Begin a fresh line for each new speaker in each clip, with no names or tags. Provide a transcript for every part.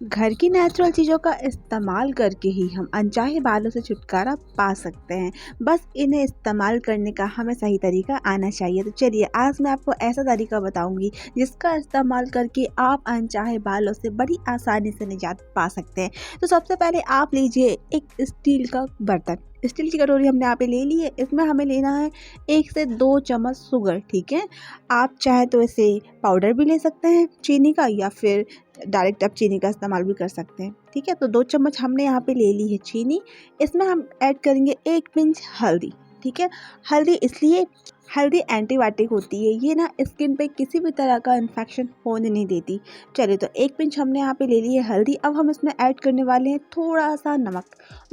घर की नेचुरल चीज़ों का इस्तेमाल करके ही हम अनचाहे बालों से छुटकारा पा सकते हैं। बस इन्हें इस्तेमाल करने का हमें सही तरीका आना चाहिए। तो चलिए आज मैं आपको ऐसा तरीका बताऊंगी जिसका इस्तेमाल करके आप अनचाहे बालों से बड़ी आसानी से निजात पा सकते हैं। तो सबसे पहले आप लीजिए एक स्टील का बर्तन। स्टील की कटोरी हमने यहाँ पे ले ली है। इसमें हमें लेना है 1 से 2 चम्मच शुगर। ठीक है, आप चाहे तो इसे पाउडर भी ले सकते हैं चीनी का, या फिर डायरेक्ट आप चीनी का इस्तेमाल भी कर सकते हैं। ठीक है, तो 2 चम्मच हमने यहाँ पे ले ली है चीनी। इसमें हम ऐड करेंगे 1 पिंच हल्दी। ठीक है, हल्दी एंटीबायोटिक होती है, ये ना स्किन पे किसी भी तरह का इन्फेक्शन होने नहीं देती। चलिए, तो 1 पिंच हमने यहाँ पे ले ली है हल्दी। अब हम इसमें ऐड करने वाले हैं थोड़ा सा नमक।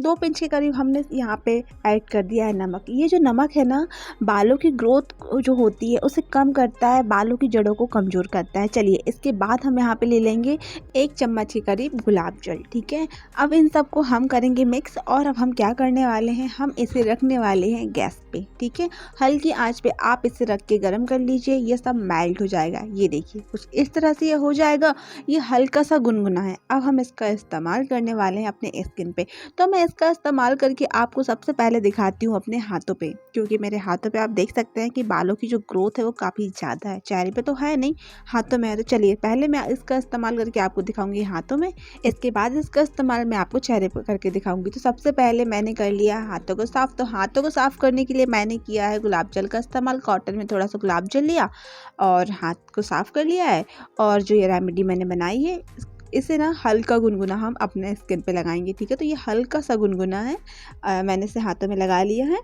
2 पिंच के करीब हमने यहाँ पे ऐड कर दिया है नमक। ये जो नमक है ना, बालों की ग्रोथ जो होती है उसे कम करता है, बालों की जड़ों को कमज़ोर करता है। चलिए, इसके बाद हम यहाँ पे ले लेंगे 1 चम्मच के करीब गुलाब जल। ठीक है, अब इन सबको हम करेंगे मिक्स, और अब हम क्या करने वाले हैं, हम इसे रखने वाले हैं गैस पे। ठीक है, हल्की आंच पे आप इसे रख के गर्म कर लीजिए। ये सब मेल्ट हो जाएगा। ये देखिए कुछ इस तरह से ये हो जाएगा। ये हल्का सा गुनगुना है। अब हम इसका इस्तेमाल करने वाले हैं अपने स्किन पे। तो मैं इसका इस्तेमाल करके आपको सबसे पहले दिखाती हूँ अपने हाथों पे, क्योंकि मेरे हाथों पे आप देख सकते हैं कि बालों की जो ग्रोथ है वो काफ़ी ज़्यादा है। चेहरे पे तो है नहीं, हाथों में है। तो चलिए, पहले मैं इसका इस्तेमाल करके आपको दिखाऊंगी हाथों में, इसके बाद इसका इस्तेमाल मैं आपको चेहरे पर करके दिखाऊंगी। तो सबसे पहले मैंने कर लिया हाथों को साफ। तो हाथों को साफ करने के लिए मैंने किया है गुलाब जल का इस्तेमाल। कॉटन में थोड़ा सा गुलाब जल लिया और हाथ को साफ कर लिया है। और जो ये रेमेडी मैंने बनाई है, इसे ना हल्का गुनगुना हम अपने स्किन पे लगाएंगे। ठीक है, तो ये हल्का सा गुनगुना है। मैंने इसे हाथों में लगा लिया है।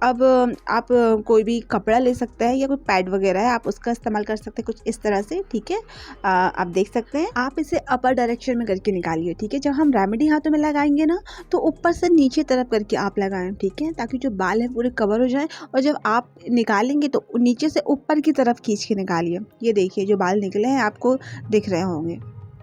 अब आप कोई भी कपड़ा ले सकते हैं, या कोई पैड वगैरह है आप उसका इस्तेमाल कर सकते हैं कुछ इस तरह से। ठीक है, आप देख सकते हैं। आप इसे अपर डायरेक्शन में करके निकालिए। ठीक है, जब हम रेमेडी हाथों में लगाएंगे ना, तो ऊपर से नीचे तरफ करके आप लगाएं। ठीक है, ताकि जो बाल है पूरे कवर हो जाए। और जब आप निकालेंगे तो नीचे से ऊपर की तरफ खींच के निकालिए। ये देखिए जो बाल निकले हैं आपको दिख रहे होंगे।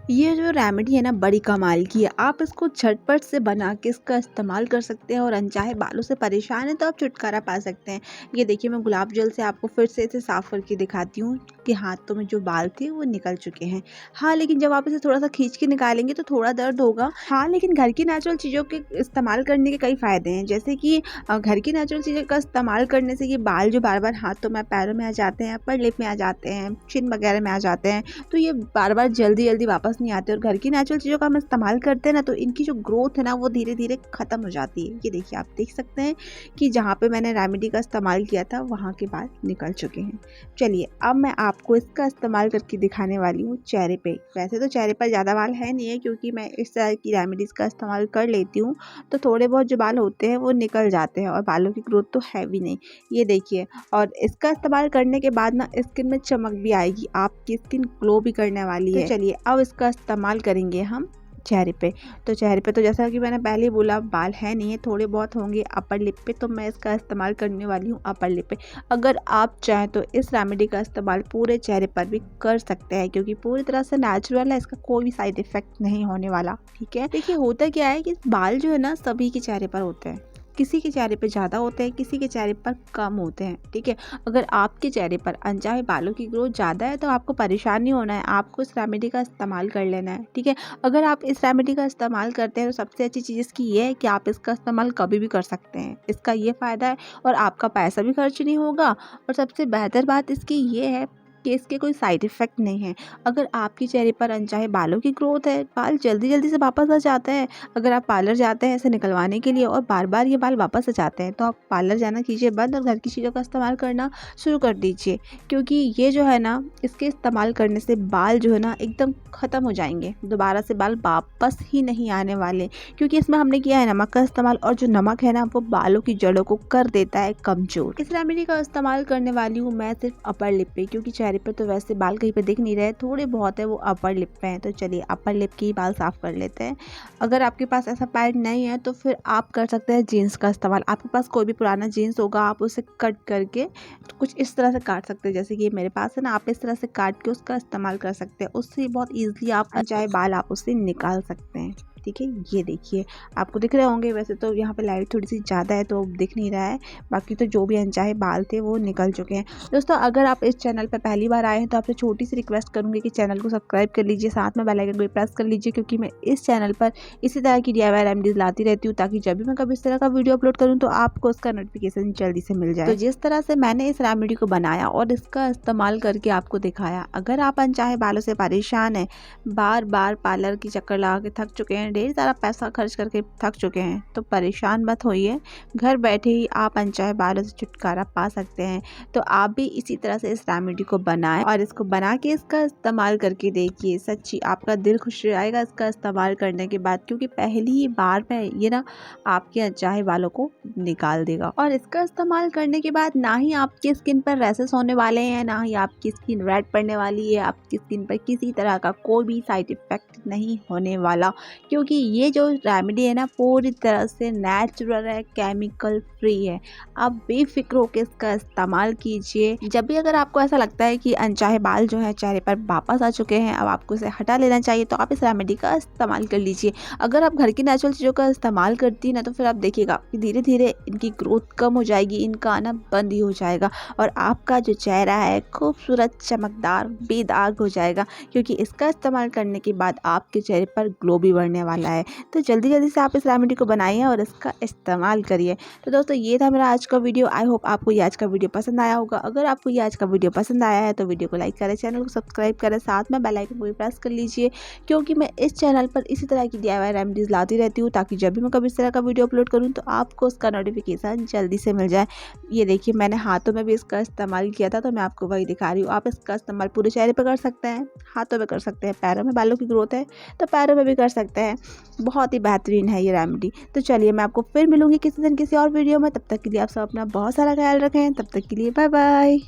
ये जो रेमेडी है ना, बड़ी कमाल की है। आप इसको झटपट से बना के इसका इस्तेमाल कर सकते हैं, और अनचाहे बालों से परेशान है तो आप छुटकारा पा सकते हैं। ये देखिए, मैं गुलाब जल से आपको फिर से इसे साफ़ करके दिखाती हूँ कि हाथों में जो बाल थे वो निकल चुके हैं। हाँ, लेकिन जब आप इसे थोड़ा सा खींच के निकालेंगे तो थोड़ा दर्द होगा। हाँ, लेकिन घर की नेचुरल चीज़ों के इस्तेमाल करने के कई फ़ायदे हैं। जैसे कि घर की नेचुरल चीज़ों का इस्तेमाल करने से ये बाल जो बार बार हाथों में पैरों में आ जाते हैं, अपर लिप में आ जाते हैं, चिन वगैरह में आ जाते हैं, तो ये बार बार जल्दी जल्दी वापस नहीं आते। और घर की नेचुरल चीज़ों का हम इस्तेमाल करते हैं ना, तो इनकी जो ग्रोथ है ना वो धीरे धीरे ख़त्म हो जाती है। ये देखिए, आप देख सकते हैं कि जहाँ पे मैंने रेमेडी का इस्तेमाल किया था वहाँ के बाल निकल चुके हैं। चलिए, अब मैं आपको इसका इस्तेमाल करके दिखाने वाली हूँ चेहरे पे। वैसे तो चेहरे पर ज़्यादा बाल है नहीं है, क्योंकि मैं इस तरह की रेमेडीज़ का इस्तेमाल कर लेती हूँ, तो थोड़े बहुत जो बाल होते हैं वो निकल जाते हैं, और बालों की ग्रोथ तो है भी नहीं। ये देखिए, और इसका इस्तेमाल करने के बाद ना स्किन में चमक भी आएगी, आपकी स्किन ग्लो भी करने वाली है। तो चलिए, अब इसका इस्तेमाल करेंगे हम चेहरे पे। तो चेहरे पे तो जैसा कि मैंने पहले ही बोला, बाल है नहीं है, थोड़े बहुत होंगे अपर लिप पे, तो मैं इसका इस्तेमाल करने वाली हूँ अपर लिप पे। अगर आप चाहें तो इस रेमेडी का इस्तेमाल पूरे चेहरे पर भी कर सकते हैं, क्योंकि पूरी तरह से नेचुरल है, इसका कोई भी साइड इफेक्ट नहीं होने वाला। ठीक है, देखिए होता क्या है कि बाल जो है ना सभी के चेहरे पर होते हैं। किसी के चेहरे पे ज़्यादा होते हैं, किसी के चेहरे पर कम होते हैं। ठीक है, अगर आपके चेहरे पर अनचाहे बालों की ग्रोथ ज़्यादा है तो आपको परेशान नहीं होना है, आपको इस रेमेडी का इस्तेमाल कर लेना है। ठीक है, अगर आप इस रेमेडी का इस्तेमाल करते हैं तो सबसे अच्छी चीज़ इसकी ये है कि आप इसका इस्तेमाल कभी भी कर सकते हैं। इसका ये फ़ायदा है, और आपका पैसा भी खर्च नहीं होगा। और सबसे बेहतर बात इसकी ये है कि इसके कोई साइड इफ़ेक्ट नहीं है। अगर आपके चेहरे पर अनचाहे बालों की ग्रोथ है, बाल जल्दी जल्दी से वापस आ जाते हैं, अगर आप पार्लर जाते हैं इसे निकलवाने के लिए और बार बार ये बाल वापस आ जाते हैं, तो आप पार्लर जाना कीजिए बंद और घर की चीज़ों का इस्तेमाल करना शुरू कर दीजिए। क्योंकि ये जो है ना, इसके इस्तेमाल करने से बाल जो है ना एकदम ख़त्म हो जाएंगे, दोबारा से बाल वापस ही नहीं आने वाले। क्योंकि इसमें हमने किया है नमक का इस्तेमाल, और जो नमक है ना वो बालों की जड़ों को कर देता है कमज़ोर। इस रेमेडी का इस्तेमाल करने वाली हूँ मैं सिर्फ अपर लिप पे, क्योंकि चेहरे पर तो वैसे बाल कहीं पे दिख नहीं रहे, थोड़े बहुत है वो अपर लिप पे हैं। तो चलिए, अपर लिप की बाल साफ कर लेते हैं। अगर आपके पास ऐसा पैड नहीं है तो फिर आप कर सकते हैं जीन्स का इस्तेमाल। आपके पास कोई भी पुराना जीन्स होगा, आप उसे कट करके कुछ इस तरह से काट सकते हैं, जैसे कि मेरे पास है ना, आप इस तरह से काट के उसका इस्तेमाल कर सकते हैं। उससे बहुत ईजिली आप चाहे बाल आप उससे निकाल सकते हैं। ठीक है, ये देखिए आपको दिख रहे होंगे। वैसे तो यहाँ पे लाइट थोड़ी सी ज़्यादा है तो दिख नहीं रहा है, बाकी तो जो भी अनचाहे बाल थे वो निकल चुके हैं। दोस्तों अगर आप इस चैनल पर पहली बार आए हैं तो आपसे छोटी सी रिक्वेस्ट करूँगी कि चैनल को सब्सक्राइब कर लीजिए, साथ में बेल आइकन को प्रेस कर लीजिए, क्योंकि मैं इस चैनल पर इसी तरह की DIY रेमेडीज़ लाती रहती हूँ, ताकि जब भी मैं कभी इस तरह का वीडियो अपलोड करूँ तो आपको उसका नोटिफिकेशन जल्दी से मिल जाए। तो जिस तरह से मैंने इस रेमेडी को बनाया और इसका इस्तेमाल करके आपको दिखाया, अगर आप अनचाहे बालों से परेशान हैं, बार बार पार्लर की चक्कर लगा के थक चुके हैं, ढेर सारा पैसा खर्च करके थक चुके हैं, तो परेशान मत होइए। घर बैठे ही आप अनचाहे बालों से छुटकारा पा सकते हैं। तो आप भी इसी तरह से इस रेमेडी को बनाएं और इसको बना के इसका इस्तेमाल करके देखिए, सच्ची आपका दिल खुश हो जाएगा इसका इस्तेमाल करने के बाद, क्योंकि पहली ही बार में ये ना आपके अनचाहे बालों को निकाल देगा। और इसका इस्तेमाल करने के बाद ना ही आपकी स्किन पर रैसेस होने वाले हैं, ना ही आपकी स्किन रेड पड़ने वाली है, आपकी स्किन पर किसी तरह का कोई भी साइड इफेक्ट नहीं होने वाला, क्योंकि ये जो रेमेडी है ना पूरी तरह से नेचुरल है, केमिकल फ्री है। आप बेफिक्र होकर इसका इस्तेमाल कीजिए। जब भी अगर आपको ऐसा लगता है कि अनचाहे बाल जो है चेहरे पर वापस आ चुके हैं, अब आपको इसे हटा लेना चाहिए, तो आप इस रेमेडी का इस्तेमाल कर लीजिए। अगर आप घर की नेचुरल चीज़ों का इस्तेमाल करती हैं ना, तो फिर आप देखिएगा कि धीरे धीरे इनकी ग्रोथ कम हो जाएगी, इनका आना बंद ही हो जाएगा और आपका जो चेहरा है खूबसूरत, चमकदार, बेदाग हो जाएगा, क्योंकि इसका इस्तेमाल करने के बाद आपके चेहरे पर ग्लो भी बढ़ने वाला है। तो जल्दी जल्दी से आप इस रेमेडी को बनाइए और इसका इस्तेमाल करिए। तो दोस्तों ये था मेरा आज का वीडियो। आई होप आपको ये आज का वीडियो पसंद आया होगा। अगर आपको ये आज का वीडियो पसंद आया है तो वीडियो को लाइक करें, चैनल को सब्सक्राइब करें, साथ में बेल आइकन को भी प्रेस कर लीजिए, क्योंकि मैं इस चैनल पर इसी तरह की DIY रेमेडीज़ लाती रहती हूँ, ताकि जब भी मैं कभी इस तरह का वीडियो अपलोड करूँ तो आपको उसका नोटिफिकेशन जल्दी से मिल जाए। ये देखिए मैंने हाथों में भी इसका इस्तेमाल किया था, तो मैं आपको वही दिखा रही हूँ। आप इसका इस्तेमाल पूरे चेहरे पर कर सकते हैं, हाथों में कर सकते हैं, पैरों में बालों की ग्रोथ है तो पैरों में भी कर सकते हैं। बहुत ही बेहतरीन है ये रेमेडी। तो चलिए मैं आपको फिर मिलूंगी किसी दिन किसी और वीडियो में। तब तक के लिए आप सब अपना बहुत सारा ख्याल रखें। तब तक के लिए बाय बाय।